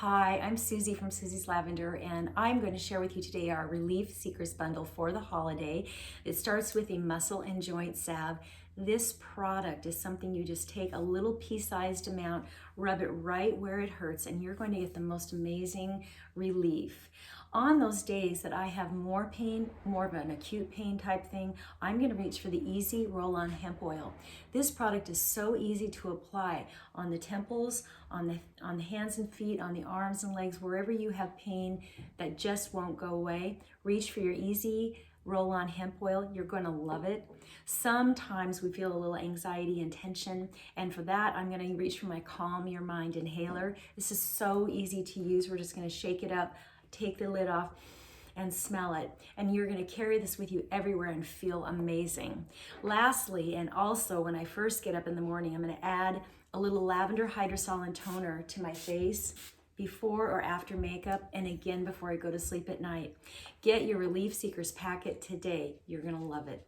Hi, I'm Susie from Susie's Lavender, and I'm going to share with you today our Relief Seekers bundle for the holiday. It starts with a muscle and joint salve. This product is something you just take a little pea-sized amount, rub it right where it hurts, and you're going to get the most amazing relief. On those days that I have more pain, more of an acute pain type thing, I'm going to reach for the Easy Roll-On Hemp Oil. This product is so easy to apply on the temples, on the hands and feet, on the arms and legs, wherever you have pain that just won't go away. Reach for your Easy Roll-On Hemp Oil. You're going to love it. Sometimes we feel a little anxiety and tension, and for that I'm going to reach for my Calm Your Mind inhaler. This is so easy to use. We're just going to shake it up, take the lid off, and smell it. And you're going to carry this with you everywhere and feel amazing. Lastly, and also when I first get up in the morning, I'm going to add a little lavender hydrosol and toner to my face before or after makeup, and again before I go to sleep at night. Get your Relief Seekers packet today. You're going to love it.